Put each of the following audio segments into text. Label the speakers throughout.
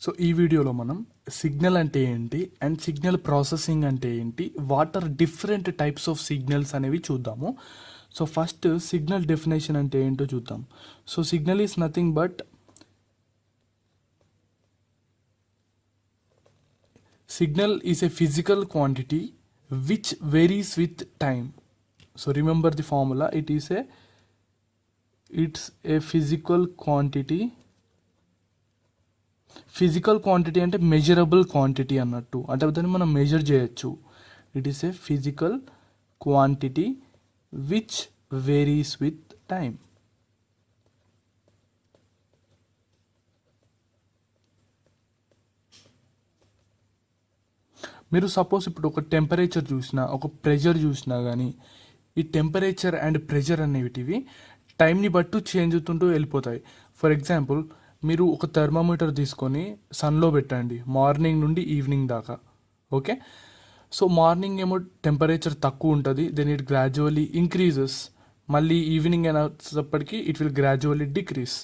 Speaker 1: So ఈ వీడియోలో మనం సిగ్నల్ అంటే ఏంటి అండ్ సిగ్నల్ ప్రాసెసింగ్ అంటే ఏంటి, what are different types of signals అనేవి చూద్దాము. సో ఫస్ట్ సిగ్నల్ డెఫినేషన్ అంటే ఏంటో చూద్దాం. So signal is nothing but signal is a physical quantity which varies with time. So remember the formula, it's a physical quantity అంటే measurable quantity అన్నట్టు, అంటే దాన్ని మనం మెజర్ చేయొచ్చు. It is a physical quantity which varies with time. మీరు suppose ఇప్పుడు ఒక temperature చూసినా, ఒక ప్రెషర్ చూసినా కానీ ఈ టెంపరేచర్ అండ్ ప్రెషర్ అనేటివి టైంని బట్టి చేంజ్ అవుతుంటూ వెళ్ళిపోతాయి. ఫర్ ఎగ్జాంపుల్, మీరు ఒక థర్మామీటర్ తీసుకొని సన్లో పెట్టండి మార్నింగ్ నుండి ఈవినింగ్ దాకా. ఓకే, సో మార్నింగ్ ఏమో టెంపరేచర్ తక్కువ ఉంటుంది, దెన్ ఇట్ గ్రాడ్యువల్లీ ఇంక్రీజెస్. మళ్ళీ ఈవినింగ్ అయినప్పటికీ it will gradually decrease.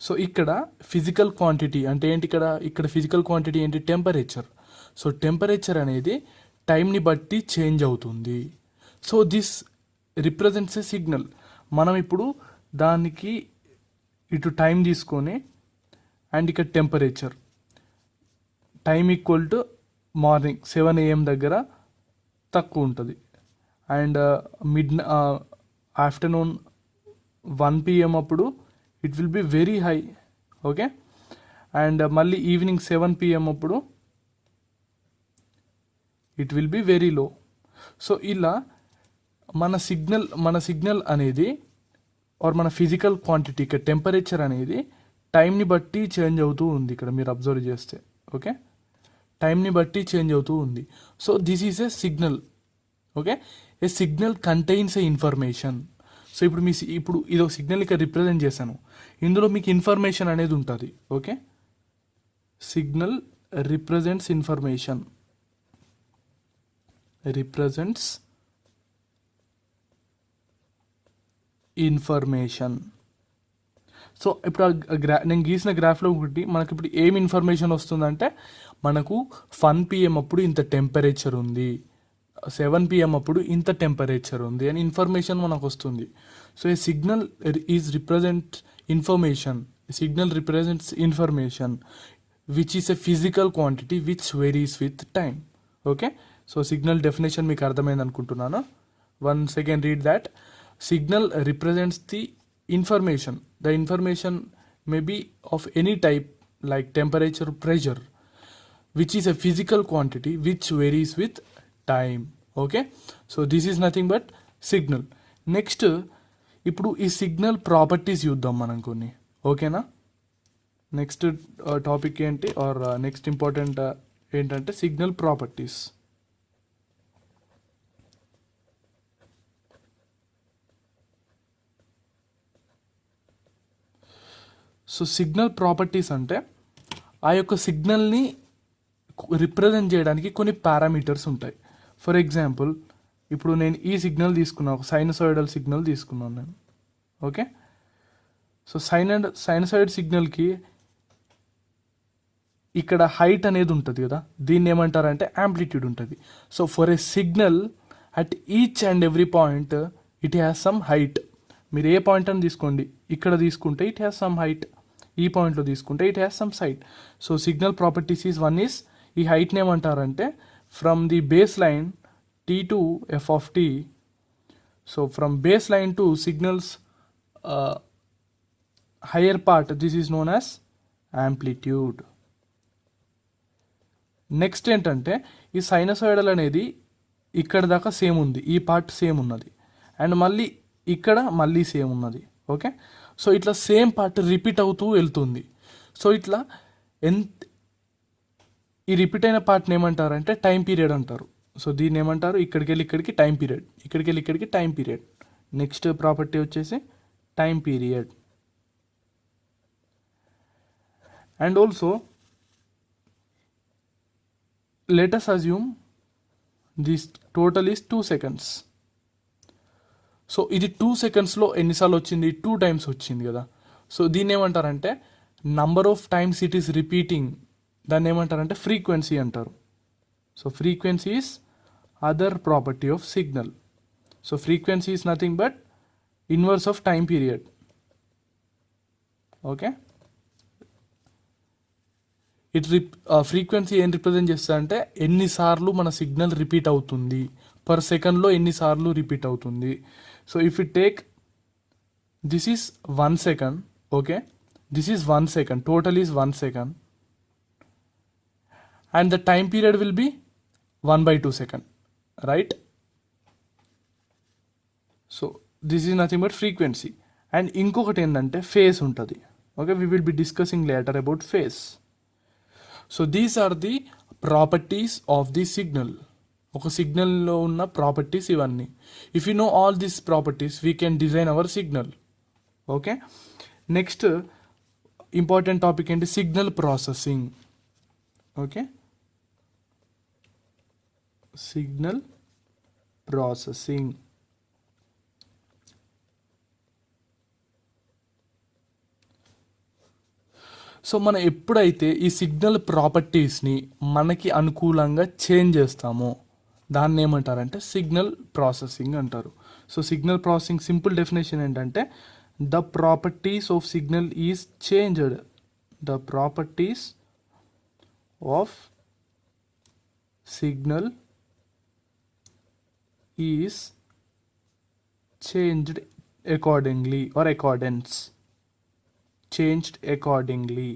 Speaker 1: So ఇక్కడ ఫిజికల్ క్వాంటిటీ అంటే ఏంటి? ఇక్కడ ఫిజికల్ క్వాంటిటీ ఏంటి? టెంపరేచర్. సో టెంపరేచర్ అనేది టైంని బట్టి చేంజ్ అవుతుంది. So this represents A signal. మనం ఇప్పుడు దానికి ఇటు టైం తీసుకొని అండ్ ఇక్కడ temperature, time equal to morning 7 AM దగ్గర తక్కువ ఉంటుంది అండ్ ఆఫ్టర్నూన్ 1 PM అప్పుడు it will be very high. Okay, and మళ్ళీ ఈవినింగ్ 7 PM అప్పుడు it will be very low. So ఇలా మన సిగ్నల్ అనేది ఆర్ మన ఫిజికల్ క్వాంటిటీ ఇక్కడ టెంపరేచర్ అనేది టైంని బట్టి చేంజ్ అవుతూ ఉంది. ఇక్కడ మీరు అబ్జర్వ్ చేస్తే ఓకే, టైంని బట్టి చేంజ్ అవుతూ ఉంది. So this is a signal. Okay, A signal contains A information. So ఇప్పుడు ఇది ఒక సిగ్నల్ ఇక్కడ రిప్రజెంట్ చేశాను, ఇందులో మీకు ఇన్ఫర్మేషన్ అనేది ఉంటుంది. Okay, signal represents information, represents information. So ఇప్పుడు నేను గీసిన గ్రాఫ్లో ఒకటి మనకి ఇప్పుడు ఏం ఇన్ఫర్మేషన్ వస్తుందంటే, మనకు 1 PM అప్పుడు ఇంత టెంపరేచర్ ఉంది, 7 PM అప్పుడు ఇంత టెంపరేచర్ ఉంది అని ఇన్ఫర్మేషన్ మనకు వస్తుంది. So a signal is represent information. Signal represents information which is a physical quantity which varies with time. Okay, so signal definition మీకు అర్థమైంది అనుకుంటున్నాను. Once again read that. Signal represents the information. The information may be of any type like temperature, pressure, which is a physical quantity which varies with time. Okay, so this is nothing but signal. Next ఇప్పుడు ఈ signal properties చూద్దాం మనం కొన్ని. ఓకేనా, next topic ఏంటి are next important ఏంటంటే signal properties. So signal properties అంటే ఆ యొక్క సిగ్నల్ని రిప్రజెంట్ చేయడానికి కొన్ని పారామీటర్స్ ఉంటాయి. ఫర్ ఎగ్జాంపుల్, ఇప్పుడు నేను ఈ సిగ్నల్ తీసుకున్నాను, ఒక సైనసాయిడల్ సిగ్నల్ తీసుకున్నాను నేను. ఓకే, సో సైనసాయిడ్ సిగ్నల్కి ఇక్కడ హైట్ అనేది ఉంటుంది కదా, దీన్ని ఏమంటారంటే యాంప్లిట్యూడ్ ఉంటుంది. So for a signal at each and every point it has some height. మీరు ఏ పాయింట్ అని తీసుకోండి, ఇక్కడ తీసుకుంటే ఇట్ హ్యాస్ సమ్ హైట్, ఈ పాయింట్లో తీసుకుంటే it has some sight. So signal properties is one is, ఈ హైట్ని ఏమంటారంటే from the base line t to f of t. So from base line to signals higher part, this is known as amplitude. నెక్స్ట్ ఏంటంటే ఈ sinusoidal అనేది ఇక్కడ దాకా same ఉంది, ఈ పార్ట్ సేమ్ ఉన్నది అండ్ మళ్ళీ ఇక్కడ మళ్ళీ సేమ్ ఉన్నది. ఓకే, సో ఇట్లా సేమ్ పార్ట్ రిపీట్ అవుతూ వెళ్తుంది. సో ఇట్లా ఈ రిపీట్ అయిన పార్ట్ని ఏమంటారంటే టైం పీరియడ్ అంటారు. సో దీన్ని ఏమంటారు? ఇక్కడికి వెళ్ళి ఇక్కడికి టైం పీరియడ్, ఇక్కడికి వెళ్ళి ఇక్కడికి టైం పీరియడ్. నెక్స్ట్ ప్రాపర్టీ వచ్చేసి time period. And also let us assume this total is 2 seconds. So ఇది 2 secondsలో ఎన్నిసార్లు వచ్చింది? 2 times వచ్చింది కదా. సో దీన్ని ఏమంటారంటే number of times it is repeating దాన్ని ఏమంటారంటే ఫ్రీక్వెన్సీ అంటారు. So frequency is other property of signal. So frequency is nothing but inverse of time period. Okay, frequency ఏం రిప్రజెంట్ చేస్తా అంటే ఎన్నిసార్లు మన సిగ్నల్ రిపీట్ అవుతుంది, పర్ సెకండ్లో ఎన్నిసార్లు రిపీట్ అవుతుంది. So if you take this is 1 second, okay, this is 1 second, total is 1 second, and the time period will be 1/2 second, right? So this is nothing but frequency. And ఇంకొకటి ఏంటంటే phase ఉంటుంది. Okay, we will be discussing later about phase. So these are the properties of the signal. ఒక సిగ్నల్లో ఉన్న properties ఇవన్నీ. If you know all these properties we can design our signal. Okay, next important topic ఏంటి, signal processing. Okay, signal processing. So మనం ఎప్పుడైతే ఈ signal ప్రాపర్టీస్ని మనకి అనుకూలంగా change చేస్తామో దాన్ని ఏమంటారంటే సిగ్నల్ ప్రాసెసింగ్ అంటారు. So signal processing simple definition ఏంటంటే the properties of signal is changed. The properties of signal is changed accordingly or accordance. Changed accordingly.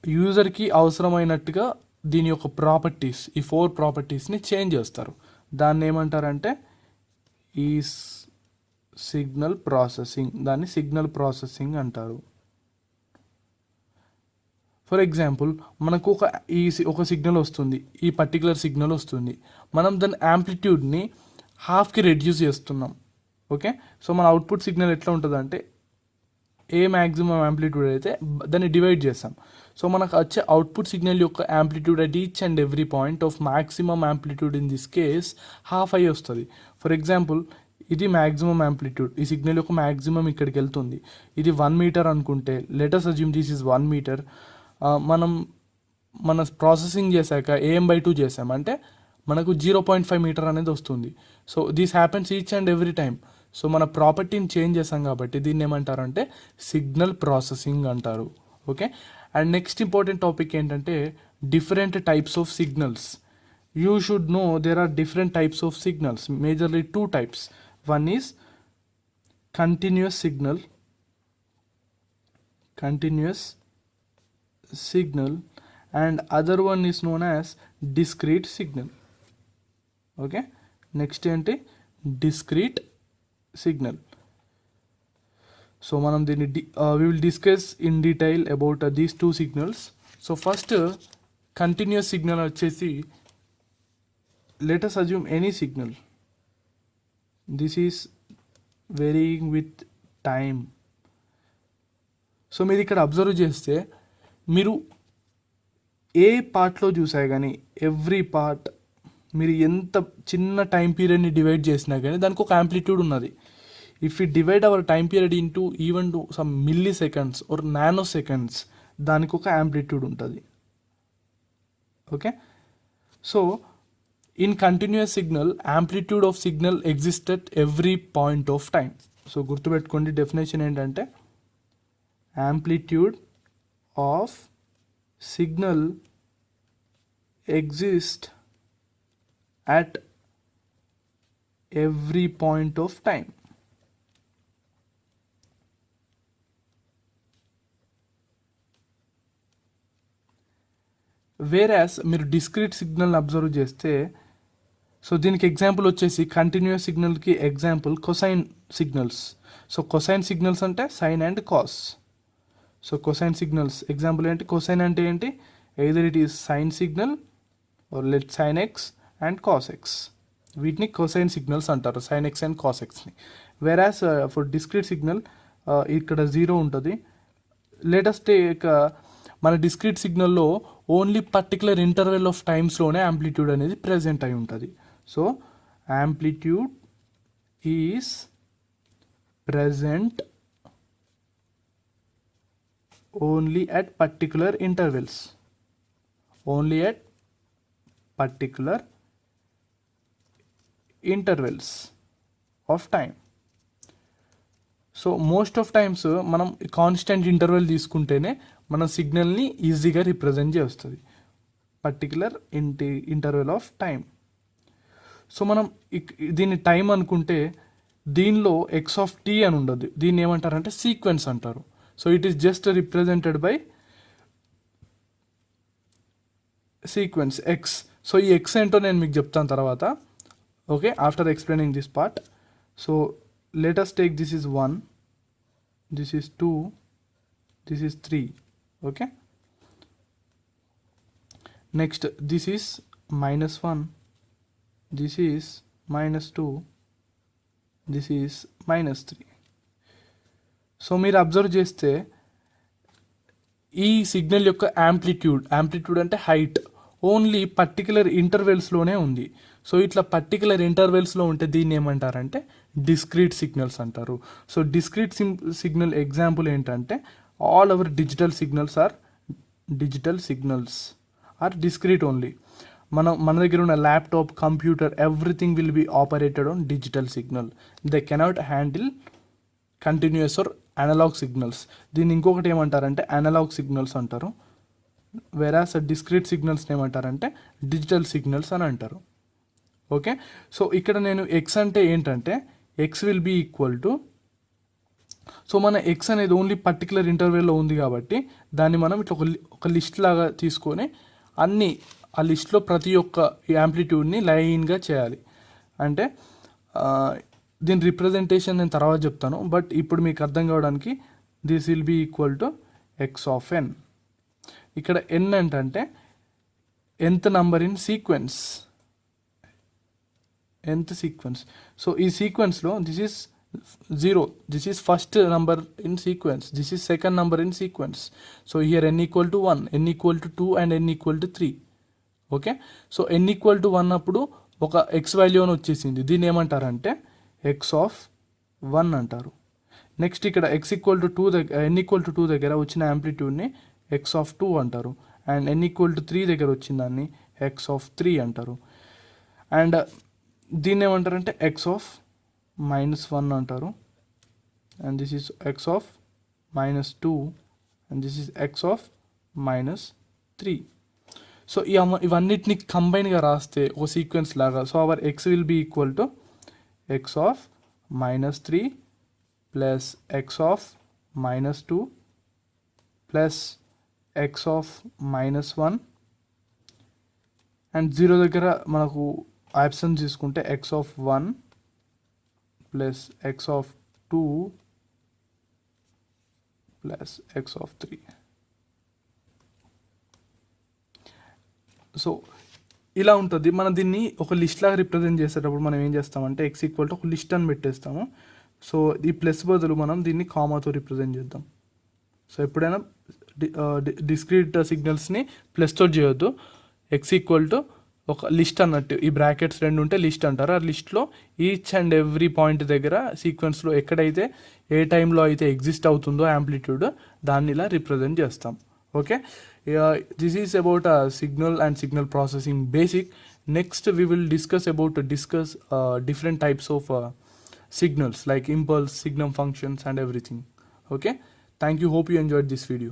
Speaker 1: యూజర్కి అవసరమైనట్టుగా దీని యొక్క ప్రాపర్టీస్, ఈ 4 ప్రాపర్టీస్ని చేంజ్ చేస్తారు. దాన్ని ఏమంటారంటే ఈ సిగ్నల్ ప్రాసెసింగ్. దాన్ని సిగ్నల్ ప్రాసెసింగ్ అంటారు. ఫర్ ఎగ్జాంపుల్ మనకు ఒక సిగ్నల్ వస్తుంది, ఈ పర్టికులర్ సిగ్నల్ వస్తుంది, మనం దాని యాంప్లిట్యూడ్ని హాఫ్కి రెడ్యూస్ చేస్తున్నాం. ఓకే, సో మన అవుట్పుట్ సిగ్నల్ ఎట్లా ఉంటుంది అంటే ఏ మ్యాక్సిమం యాంప్లిట్యూడ్ అయితే దాన్ని డివైడ్ చేస్తాం. సో మనకు వచ్చే అవుట్పుట్ సిగ్నల్ యొక్క amplitude at each and every point of maximum amplitude in this case half అయ్యి వస్తుంది. ఫర్ ఎగ్జాంపుల్ ఇది మ్యాక్సిమం యాంప్లిట్యూడ్, ఈ సిగ్నల్ యొక్క మ్యాక్సిమం ఇక్కడికి వెళ్తుంది. ఇది 1 meter అనుకుంటే, let's assume this is 1 meter. మన ప్రాసెసింగ్ చేశాక AM/2 చేసామంటే మనకు 0.5 meter అనేది వస్తుంది. So this happens each and every time. So మన ప్రాపర్టీని చేంజ్ చేసాం కాబట్టి దీన్ని ఏమంటారంటే సిగ్నల్ ప్రాసెసింగ్ అంటారు. Okay, and next important topic ఏంటంటే different types of signals. You should know there are different types of signals, majorly 2 types. One is continuous signal and other one is known as discrete signal. Okay, next ఏంటి discrete signal. So మనం దీన్ని we will discuss in detail about these 2 signals. So first continuous signal వచ్చేసి let us assume any signal. This is varying with time. So మీరు ఇక్కడ observe చేస్తే మీరు ఏ పార్ట్లో చూసారు కానీ ఎవ్రీ పార్ట్ మీరు ఎంత చిన్న టైం పీరియడ్ని డివైడ్ చేసినా కానీ దానికి ఒక యాంప్లిట్యూడ్ ఉన్నది. If you divide our time period into even to some milliseconds or nanoseconds, దానికి ఒక యాంప్లిట్యూడ్ ఉంటుంది. Okay, so in continuous signal amplitude of signal exist at every point of time. So గుర్తుపెట్టుకోండి, definition ఏంటంటే amplitude of signal exist at every point of time. Whereas మీరు discrete సిగ్నల్ని observe చేస్తే, so దీనికి example వచ్చేసి continuous సిగ్నల్కి example cosine signals. So cosine signals అంటే sign and cos. So cosine signals example ఏంటి, కొసైన్ అంటే ఏంటి, either it is sine signal or let sine x and cos x. వీటిని కొసైన్ సిగ్నల్స్ అంటారు, sine x and cos ఎక్స్ని. Whereas for discrete signal ఇక్కడ 0 ఉంటుంది. Latest మన discrete సిగ్నల్లో ఓన్లీ పర్టికులర్ ఇంటర్వెల్ ఆఫ్ టైమ్స్లోనే యాంప్లిట్యూడ్ అనేది ప్రెజెంట్ అయి ఉంటుంది. So amplitude is present only at particular intervals. Only at particular intervals of time. So most of times మనం కాన్స్టెంట్ ఇంటర్వెల్ తీసుకుంటేనే మన సిగ్నల్ని ఈజీగా రిప్రజెంట్ చేస్తుంది, particular interval of time. So మనం దీన్ని టైం అనుకుంటే దీనిలో ఎక్స్ ఆఫ్ టీ అని ఉండదు, దీన్ని ఏమంటారంటే సీక్వెన్స్ అంటారు. So it is just represented by sequence X. So ఈ ఎక్స్ ఏంటో నేను మీకు చెప్తాను తర్వాత, okay, after explaining this part. So let us take this is 1, this is 2, this is 3, okay. Next this is -1, this is -2, this is -3. So మీరు observe చేస్తే ఈ signal యొక్క యాంప్లిట్యూడ్ అంటే హైట్ ఓన్లీ పర్టికులర్ ఇంటర్వెల్స్లోనే ఉంది. సో ఇట్లా particular ఇంటర్వెల్స్లో ఉంటే దీన్ని ఏమంటారంటే డిస్క్రీట్ సిగ్నల్స్ అంటారు. సో డిస్క్రీట్ సిగ్నల్ ఎగ్జాంపుల్ ఏంటంటే all our digital signals are discrete only. మన దగ్గర ఉన్న laptop, computer, everything will be operated on digital signal. They cannot handle continuous or analogue signals. దీన్ని ఇంకొకటి ఏమంటారంటే అనలాగ్ సిగ్నల్స్ అంటారు. వెరాస్ discrete సిగ్నల్స్ని ఏమంటారంటే డిజిటల్ సిగ్నల్స్ అని అంటారు. ఓకే, సో ఇక్కడ నేను ఎక్స్ అంటే ఏంటంటే X will be equal to, so మన ఎక్స్ అనేది ఓన్లీ పర్టికులర్ ఇంటర్వెల్లో ఉంది కాబట్టి దాన్ని మనం ఇట్లా ఒక లిస్ట్ లాగా తీసుకొని ఆ లిస్ట్లో ప్రతి ఒక్క యాంప్లిట్యూడ్ని లైన్గా చేయాలి. అంటే దీని రిప్రజెంటేషన్ నేను తర్వాత చెప్తాను, బట్ ఇప్పుడు మీకు అర్థం కావడానికి this will be equal to X of n. ఇక్కడ ఎన్ అంటే nth number in sequence, nth sequence. సో ఈ సీక్వెన్స్లో this is 0, this is first number in sequence, this is second number in sequence. So here n equal to 1, n equal to 2 and n equal to 3. Okay, so n equal to 1 అప్పుడు ఒక X value అని వచ్చేసింది, దీన్ని ఏమంటారంటే X of 1 అంటారు. Next ఇక్కడ x equal to 2 దగ్గర, n equal to 2 దగ్గర వచ్చిన యాంప్లిట్యూడ్ని ఎక్స్ ఆఫ్ 2 అంటారు. అండ్ n ఈక్వల్ టు 3 దగ్గర వచ్చిందాన్ని ఎక్స్ ఆఫ్ 3 అంటారు. అండ్ దీన్ని ఏమంటారంటే ఎక్స్ ఆఫ్ -1 అంటారు. And this is X of -2 and this is X of -3. So ఇవన్నిటిని కంబైన్గా రాస్తే ఒక సీక్వెన్స్ లాగా, so our X will be equal to X of -3 plus X of -2 plus X of -1 and 0 దగ్గర మనకు ఆప్షన్ తీసుకుంటే X of 1 plus X of 2 plus X of 3. So ఇలా ఉంటుంది. మనం దీన్ని ఒక లిస్ట్ లాగా రిప్రజెంట్ చేసేటప్పుడు మనం ఏం చేస్తామంటే ఎక్స్ ఈక్వల్ టు ఒక లిస్ట్ అని పెట్టేస్తాము. సో ఈ ప్లస్ బదులు మనం దీన్ని కామాతో రిప్రజెంట్ చేద్దాం. సో ఎప్పుడైనా డిస్క్రీట్ సిగ్నల్స్ని ప్లస్తో చేయొద్దు. ఎక్స్ ఈక్వల్ టు ఒక లిస్ట్ అన్నట్టు, ఈ బ్రాకెట్స్ 2 ఉంటే లిస్ట్ అంటారు. ఆ లిస్ట్లో ఈచ్ అండ్ ఎవ్రీ పాయింట్ దగ్గర సీక్వెన్స్లో ఎక్కడైతే ఏ టైంలో అయితే ఎగ్జిస్ట్ అవుతుందో యాంప్లిట్యూడ్, దాన్ని ఇలా రిప్రజెంట్ చేస్తాం. Okay, this is about signal and signal processing basic. Next we will discuss different types of signals like impulse, signal functions and everything. Okay, thank you, hope you enjoyed this video.